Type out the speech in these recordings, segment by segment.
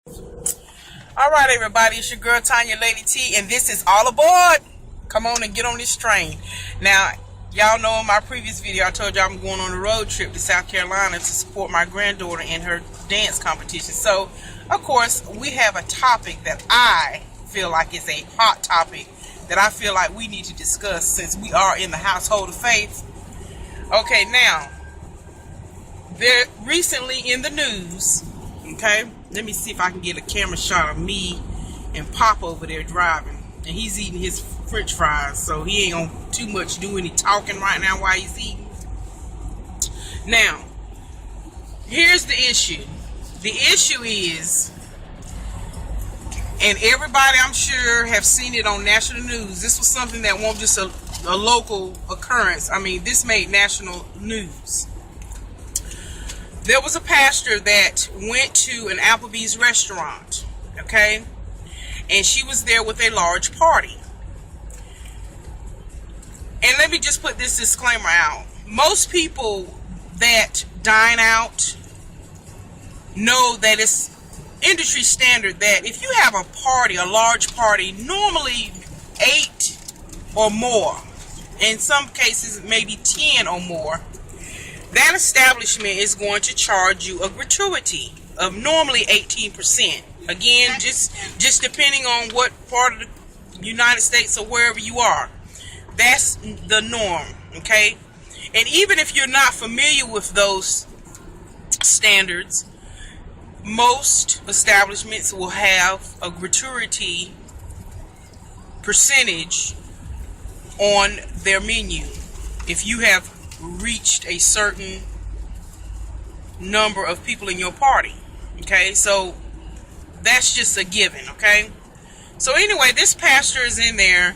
All right, everybody, it's your girl Tanya Lady T, and this is All Aboard. Come on and get on this train. Now, y'all know in my previous video I told y'all I'm going on a road trip to South Carolina to support my granddaughter in her dance competition. So, of course, we have a topic that I feel like is a hot topic that I feel like we need to discuss since we are in the household of faith. Okay, now, they're recently in the news, okay? Let me see if I can get a camera shot of me and Pop over there driving. And he's eating his french fries, so he ain't gonna too much do any talking right now while he's eating. Now, here's the issue. The issue is, and everybody I'm sure have seen it on national news, this was something that wasn't just a local occurrence. I mean, this made national news. There was a pastor that went to an Applebee's restaurant, okay? And she was there with a large party. And let me just put this disclaimer out. Most people that dine out know that it's industry standard that if you have a party, a large party, normally 8 or more, in some cases maybe 10 or more, that establishment is going to charge you a gratuity of normally 18%. Again, just depending on what part of the United States or wherever you are. That's the norm, okay? And even if you're not familiar with those standards, most establishments will have a gratuity percentage on their menu if you have reached a certain number of people in your party. Okay, so that's just a given. Okay, so anyway, this pastor is in there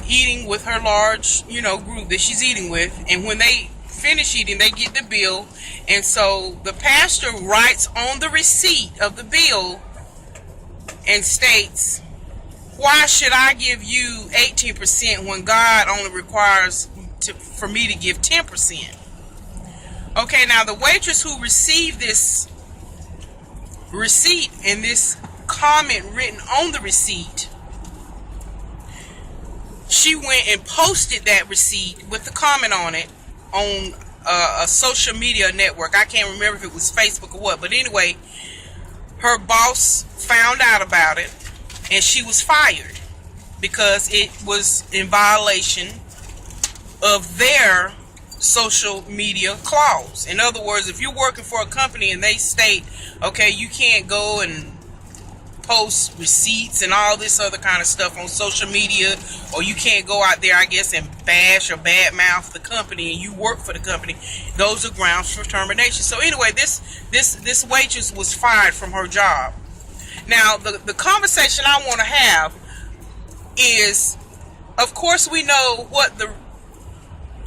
eating with her large group that she's eating with, and when they finish eating, they get the bill, and so the pastor writes on the receipt of the bill and states, "Why should I give you 18% when God only requires for me to give 10%? Okay, now the waitress who received this receipt and this comment written on the receipt, she went and posted that receipt with the comment on it on a social media network. I can't remember if it was Facebook or what, but anyway, her boss found out about it and she was fired because it was in violation of their social media clause. In other words, if you're working for a company and they state, okay, you can't go and post receipts and all this other kind of stuff on social media, or you can't go out there, I guess, and bash or badmouth the company, and you work for the company, those are grounds for termination. So anyway, this waitress was fired from her job. Now, the conversation I want to have is, of course, we know what the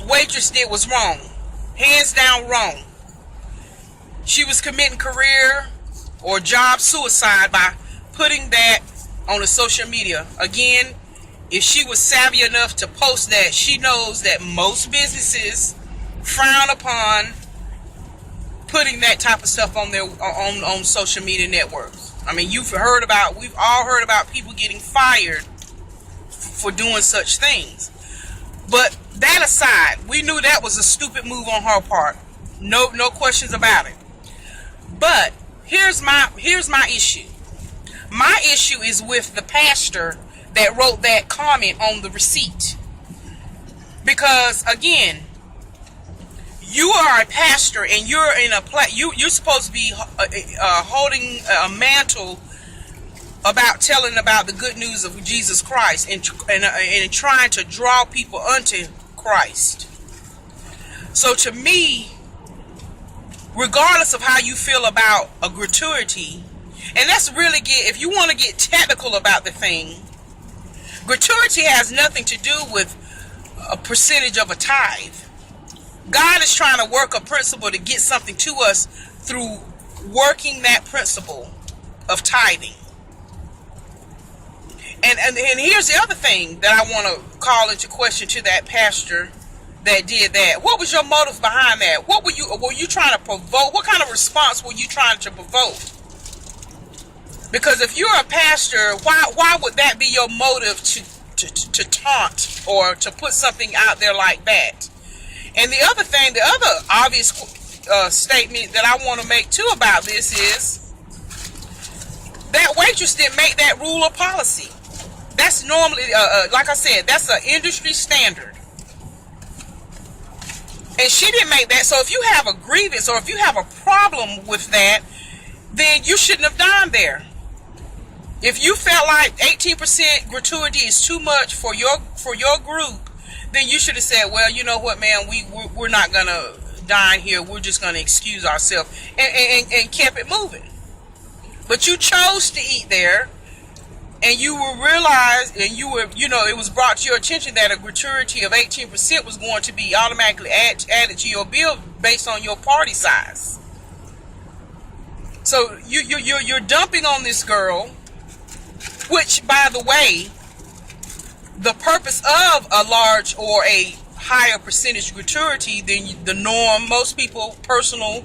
waitress did was wrong, hands down wrong. She was committing career or job suicide by putting that on the social media. Again, if she was savvy enough to post that, she knows that most businesses frown upon putting that type of stuff on their on social media networks. I mean, we've all heard about people getting fired for doing such things. But that aside, we knew that was a stupid move on her part. No questions about it. But here's my issue. My issue is with the pastor that wrote that comment on the receipt. Because again, you are a pastor and you're in a you're supposed to be holding a mantle about telling about the good news of Jesus Christ and trying to draw people unto Christ. So to me, regardless of how you feel about a gratuity, and let's really if you want to get technical about the thing, gratuity has nothing to do with a percentage of a tithe. God is trying to work a principle to get something to us through working that principle of tithing. And here's the other thing that I want to call into question to that pastor that did that. What was your motive behind that? Were you trying to provoke? What kind of response were you trying to provoke? Because if you're a pastor, why would that be your motive to taunt or to put something out there like that? And the other thing, the other obvious statement that I want to make too about this is that Waitress didn't make that rule or policy. That's normally, like I said, that's an industry standard. And she didn't make that. So if you have a grievance or if you have a problem with that, then you shouldn't have dined there. If you felt like 18% gratuity is too much for your group, then you should have said, well, you know what, man, we're not going to dine here. We're just going to excuse ourselves and kept it moving. But you chose to eat there, and you will realize, and it was brought to your attention that a gratuity of 18% was going to be automatically added to your bill based on your party size. So you're dumping on this girl, which, by the way, the purpose of a large or a higher percentage gratuity than the norm, most people personal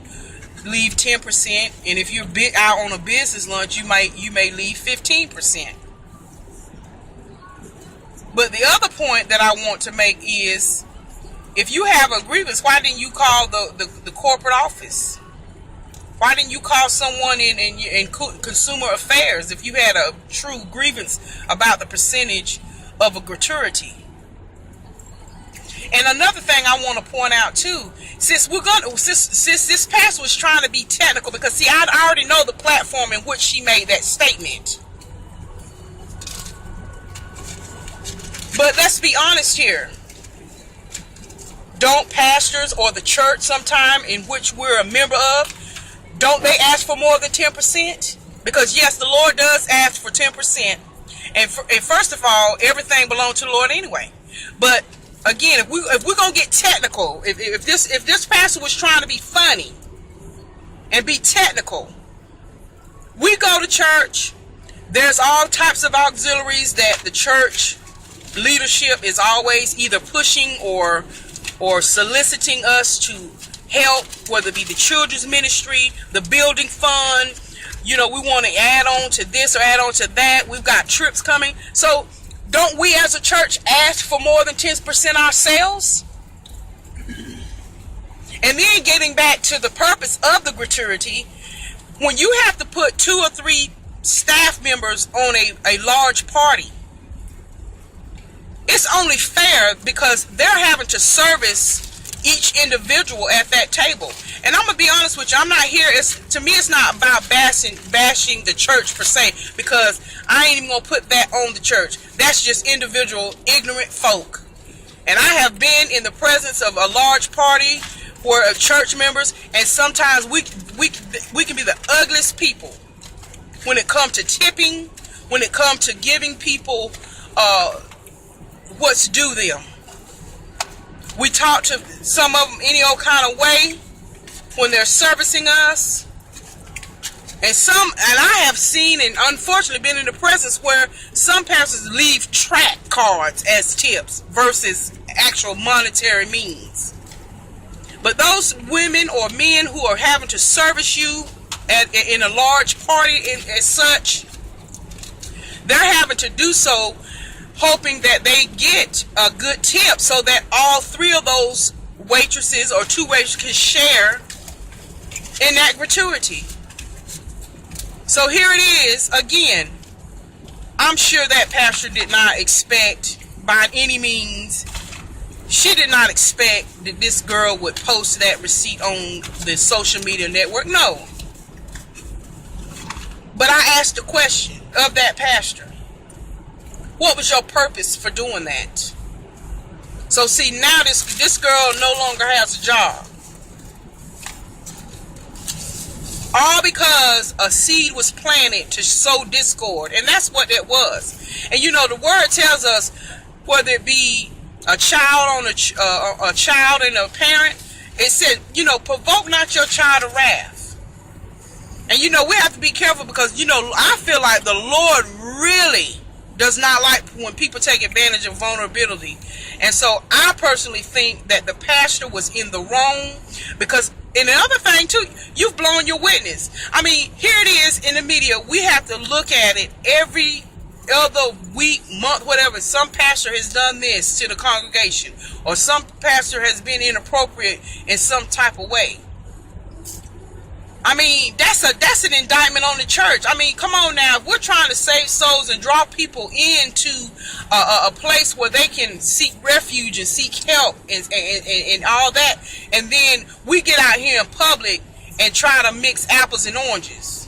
leave 10%, and if you're out on a business lunch, you may leave 15%. But the other point that I want to make is, if you have a grievance, why didn't you call the corporate office? Why didn't you call someone in consumer affairs if you had a true grievance about the percentage of a gratuity? And another thing I want to point out too, since this pastor was trying to be technical, because see, I already know the platform in which she made that statement. But let's be honest here. Don't pastors or the church sometime in which we're a member of, don't they ask for more than 10%? Because yes, the Lord does ask for 10%. And first of all, everything belongs to the Lord anyway. But again, if we're gonna get technical, if this pastor was trying to be funny and be technical, we go to church. There's all types of auxiliaries that the church leadership is always either pushing or soliciting us to help, whether it be the children's ministry, the building fund. We want to add on to this or add on to that. We've got trips coming. So don't we as a church ask for more than 10% ourselves? And then getting back to the purpose of the gratuity, when you have to put 2 or 3 staff members on a large party, it's only fair because they're having to service each individual at that table. And I'm gonna be honest with you, I'm not here, to me it's not about bashing the church per se, because I ain't even gonna put that on the church. That's just individual ignorant folk. And I have been in the presence of a large party where church members, and sometimes we can be the ugliest people when it comes to tipping, when it comes to giving people what's due them. We talk to some of them any old kind of way when they're servicing us. And I have seen and unfortunately been in the presence where some pastors leave track cards as tips versus actual monetary means. But those women or men who are having to service you in a large party as such, they're having to do so hoping that they get a good tip so that all 3 of those waitresses or 2 waitresses can share in that gratuity. So here it is again. I'm sure that pastor did not expect by any means, she did not expect that this girl would post that receipt on the social media network. No. But I asked the question of that pastor, what was your purpose for doing that? So see, now this girl no longer has a job. All because a seed was planted to sow discord. And that's what it was. And the word tells us, whether it be a child on a child and a parent, it said, provoke not your child to wrath. And we have to be careful because I feel like the Lord really does not like when people take advantage of vulnerability. And so I personally think that the pastor was in the wrong, because And the other thing too, you've blown your witness. I mean, here it is in the media. We have to look at it every other week, month, whatever. Some pastor has done this to the congregation, or some pastor has been inappropriate in some type of way. I mean, that's an indictment on the church. I mean, come on now. If we're trying to save souls and draw people into a place where they can seek refuge and seek help and all that, and then we get out here in public and try to mix apples and oranges.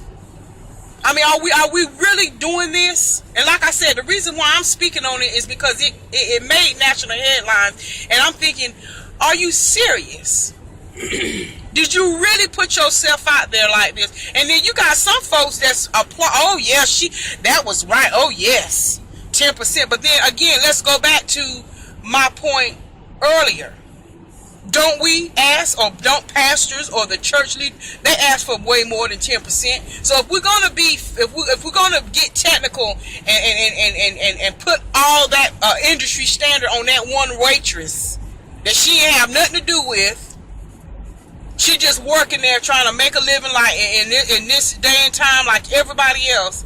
I mean, are we really doing this? And like I said, the reason why I'm speaking on it is because it made national headlines, and I'm thinking, are you serious? Did you really put yourself out there like this? And then you got some folks that's applaud. Oh yeah, that was right. Oh yes, 10%. But then again, let's go back to my point earlier. Don't we ask, or don't pastors or the church lead? They ask for way more than 10%. So if we're gonna be, if we're gonna get technical and put all that industry standard on that one waitress that she ain't have nothing to do with. She just working there trying to make a living like in this day and time like everybody else.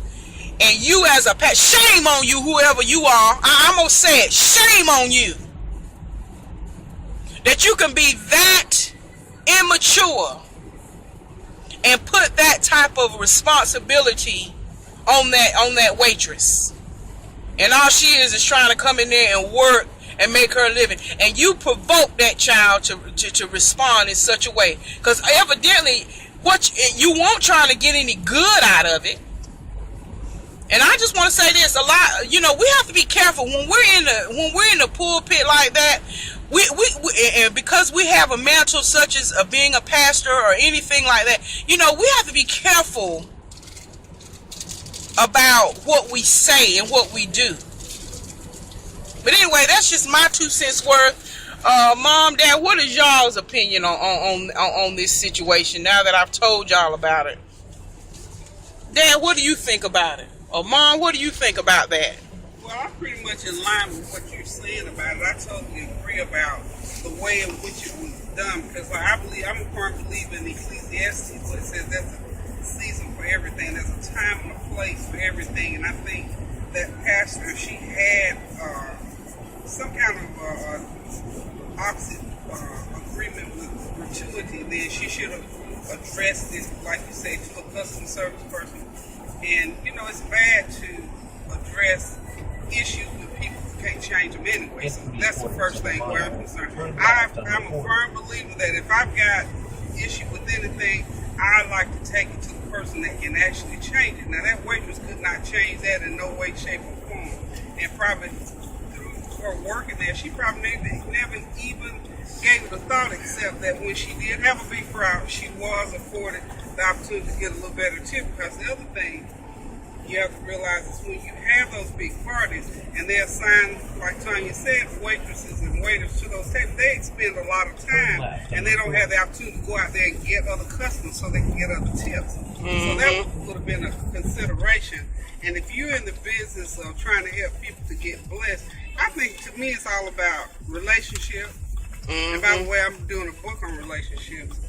And you as a pastor, shame on you, whoever you are. I'm going to say it. Shame on you. That you can be that immature and put that type of responsibility on that waitress. And all she is trying to come in there and work and make her a living, and you provoke that child to respond in such a way, because evidently what you won't trying to get any good out of it. And I just want to say this, a lot, we have to be careful when we're in the pulpit like that. We and because we have a mantle such as being a pastor or anything like that, we have to be careful about what we say and what we do. But anyway, that's just my 2 cents worth. Mom, Dad, what is y'all's opinion on this situation now that I've told y'all about it? Dad, what do you think about it? Or Mom, what do you think about that? Well, I'm pretty much in line with what you're saying about it. I totally agree about the way in which it was done, because I'm a firm believer in Ecclesiastes, where it says there's a season for everything, there's a time and a place for everything, and I think that pastor, if she had some kind of opposite agreement with gratuity, then she should have addressed this, like you say, to a customer service person. And it's bad to address issues with people who can't change them anyway. So that's the first thing where I'm concerned. I'm a firm believer that if I've got issue with anything, I like to take it to the person that can actually change it. Now that waitress could not change that in no way, shape, or form, and probably her working there, she probably never even gave it a thought, except that when she did have a big crowd, she was afforded the opportunity to get a little better tip. Because the other thing you have to realize is when you have those big parties and they assign, like Tanya said, waitresses and waiters to those tables, they expend a lot of time and they don't have the opportunity to go out there and get other customers so they can get other tips. So that would have been a consideration. And if you're in the business of trying to help people to get blessed, I think to me it's all about relationship. And by the way, I'm doing a book on relationships.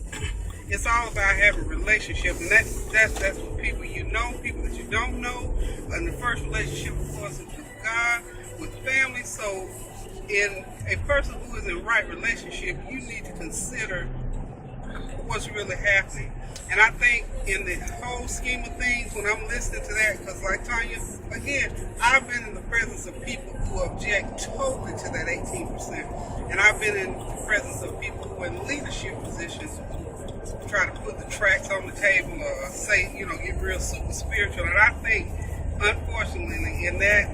It's all about having relationships, and that's with people you know, people that you don't know. And the first relationship, of course, is with God, with family. So, in a person who is in right relationship, you need to consider what's really happening. And I think in the whole scheme of things, when I'm listening to that, because like Tanya, again, I've been in the presence of people who object totally to that 18%. And I've been in the presence of people who are in leadership positions try to put the tracks on the table or say, get real super spiritual. And I think, unfortunately, in that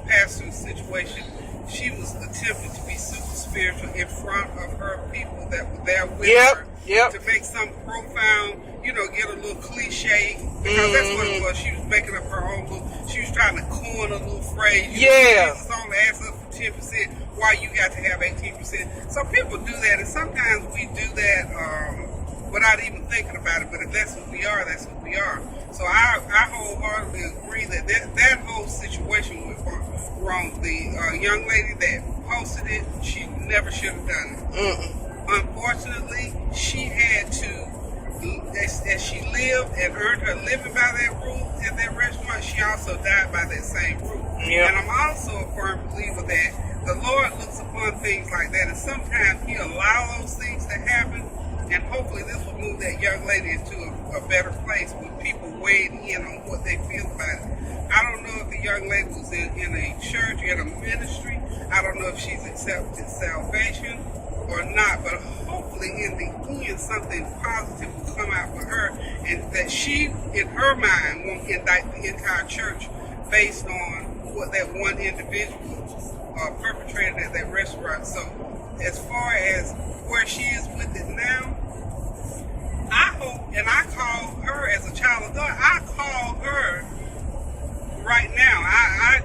pastor's situation, she was attempting to be super spiritual in front of her people that were there with her to make some profound, get a little cliche, because that's what it was. She was making up her own little, she was trying to coin a little phrase. Jesus only asked us for 10%, why you got to have 18%. So people do that, and sometimes we do that without even thinking about it, but if that's what we are, that's what we are. So I wholeheartedly agree that that whole situation went wrong. The young lady that posted it, she never should have done it. unfortunately, she had to, as she lived and earned her living by that rule at that restaurant, she also died by that same rule. Yeah. And I'm also a firm believer that the Lord looks upon things like that, and sometimes He'll allow those things to happen, and hopefully this will move that young lady into a better place with people weighing in on what they feel about it. I don't know if the young lady was in a church, in a ministry. I don't know if she's accepted salvation or not, but hopefully in the end something positive will come out for her, and that she, in her mind, won't indict the entire church based on what that one individual perpetrated at that restaurant. So as far as where she is with it now, I hope, and I call her as a child of God, I call her right now. I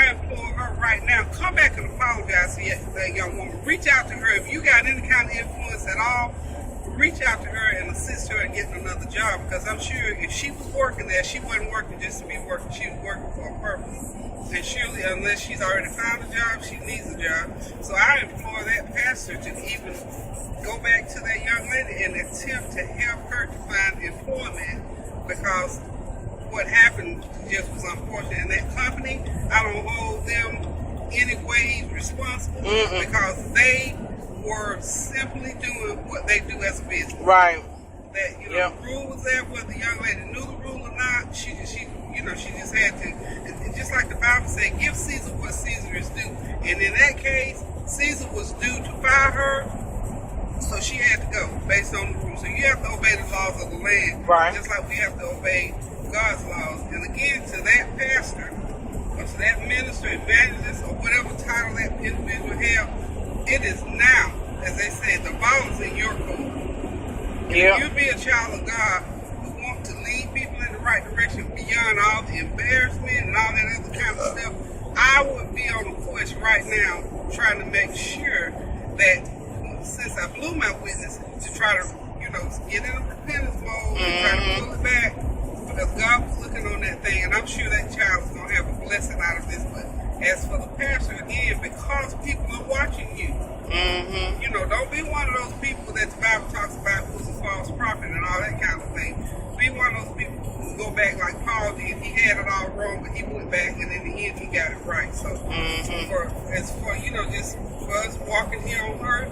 implore her right now, come back and apologize to that young woman. Reach out to her. If you got any kind of influence at all, reach out to her and assist her in getting another job, because I'm sure if she was working there, she wasn't working just to be working. She was working for a purpose. And surely, unless she's already found a job, she needs a job. So I implore that pastor to even go back to that young lady and attempt to help her to find employment, because what happened just was unfortunate. And that company, I don't hold them any ways responsible, because they were simply doing what they do as a business. Right. That, the rule was there, whether the young lady knew the rule or not. She just had to. And just like the Bible said, give Caesar what Caesar is due. And in that case, Caesar was due to fire her, so she had to go based on the rules. So you have to obey the laws of the land, right? Just like we have to obey God's laws. And again, to that pastor, or to that minister, evangelist, or whatever title that individual have, it is now, as they say, the ball is in your court. If you be a child of God who want to lead people in the right direction beyond all the embarrassment and all that other kind of stuff, I would be on the quest right now trying to make sure that, since I blew my witness, to try to, get in a repentance mode and try to pull it back, because God was looking on that thing, and I'm sure that child is going to have a blessing out of this. But as for the pastor, again, because people are watching you, don't be one of those people that the Bible talks about who's a false prophet and all that kind of thing. Be one of those people who go back like Paul did. He had it all wrong, but he went back, and in the end, he got it right. So, just for us walking here on earth,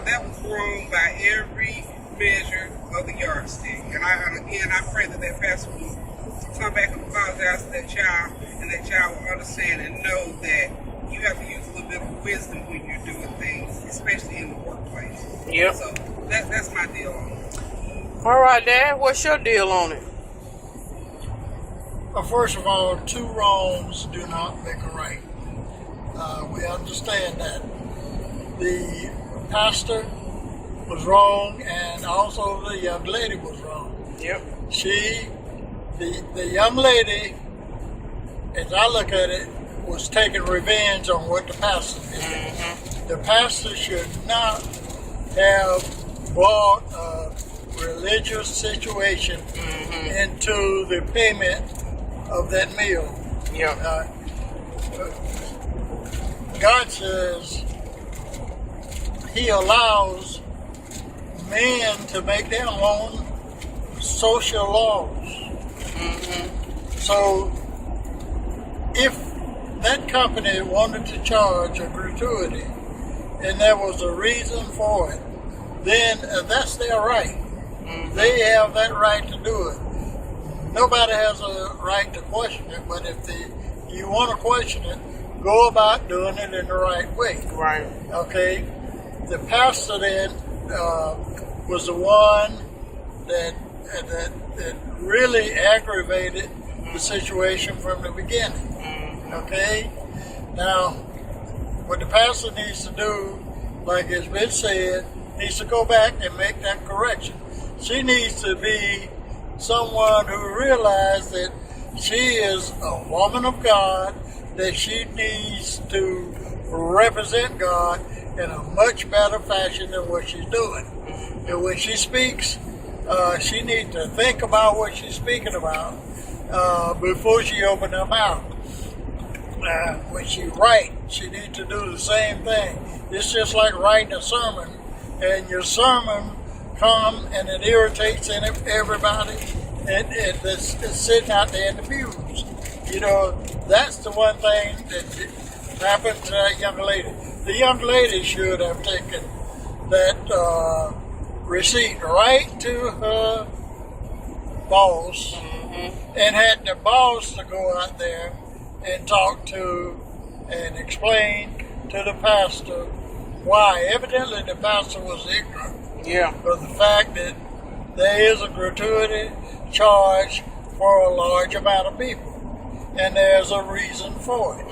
that was wrong by every measure of the yardstick. And I pray that pastor will come back and apologize to that child, and that child will understand and know that you have to use a little bit of wisdom when you're doing things, especially in the workplace. Yep. So that's my deal on it. All right, Dad, what's your deal on it? Well, first of all, two wrongs do not make a right. We understand that. The pastor was wrong, and also the young lady was wrong. Yep. The young lady, as I look at it, was taking revenge on what the pastor did. The pastor should not have brought a religious situation into the payment of that meal. Yeah. God says He allows men to make their own social laws. So if that company wanted to charge a gratuity and there was a reason for it, then that's their right. They have that right to do it. Nobody has a right to question it, but if you want to question it, go about doing it in the right way. Right. Okay? The pastor then was the one that really aggravated the situation from the beginning. Okay? Now, what the pastor needs to do, like has been said, needs to go back and make that correction. She needs to be someone who realizes that she is a woman of God, that she needs to represent God in a much better fashion than what she's doing. And when she speaks, she needs to think about what she's speaking about before she opens her mouth. When she writes, she needs to do the same thing. It's just like writing a sermon and your sermon come and it irritates everybody that's sitting out there in the pews. You know, that's the one thing that happened to that young lady. The young lady should have taken that receipt right to her boss and had the boss to go out there and talk to and explain to the pastor why. Evidently the pastor was ignorant of the fact that there is a gratuity charge for a large amount of people, and there's a reason for it.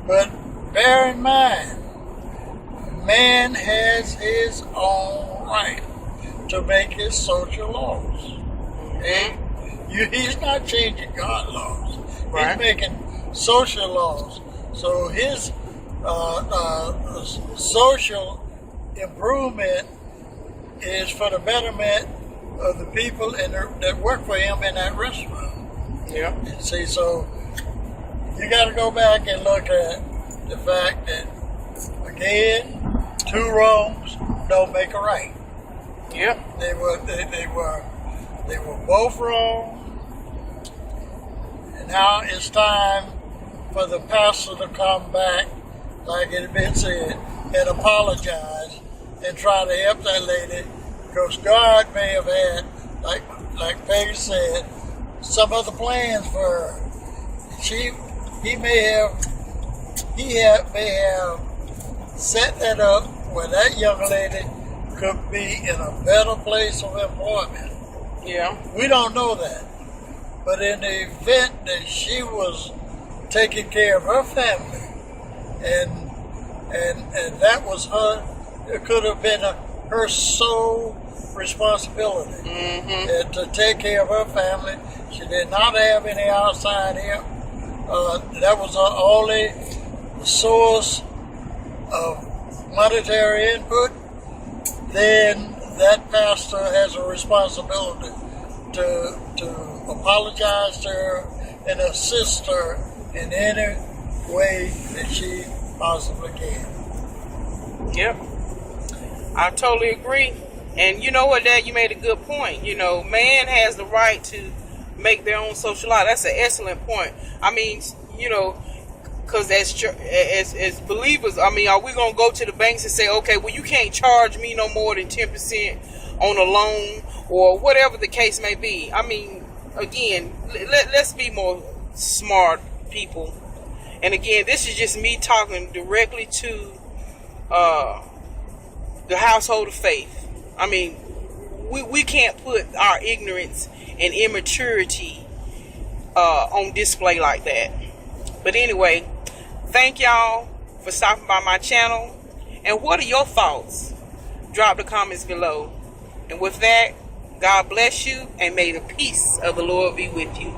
But bear in mind, man has his own right to make his social laws. Okay? He's not changing God's laws. Right. He's making social laws. So his social improvement is for the betterment of the people that work for him in that restaurant. Yeah. See, so you got to go back and look at the fact that, again, two wrongs don't make a right. Yeah. They were both wrong. And now it's time for the pastor to come back, like it had been said, and apologize and try to help that lady, because God may have had, like Peggy said, some other plans for her. He may have set that up where that young lady could be in a better place of employment. Yeah. We don't know that. But in the event that she was taking care of her family, and that was her, it could have been her sole responsibility to take care of her family. She did not have any outside help. That was her only source of monetary input. Then that pastor has a responsibility to apologize to her and assist her in any way that she possibly can. Yep. I totally agree. And you know what, Dad, you made a good point. You know, man has the right to make their own social life. That's an excellent point. I mean, you know, because as believers, I mean, are we going to go to the banks and say, okay, well, you can't charge me no more than 10% on a loan or whatever the case may be? I mean, again, let's be more smart people. And again, this is just me talking directly to the household of faith. I mean, we can't put our ignorance and immaturity on display like that. But anyway, thank y'all for stopping by my channel. And what are your thoughts? Drop the comments below. And with that, God bless you, and may the peace of the Lord be with you.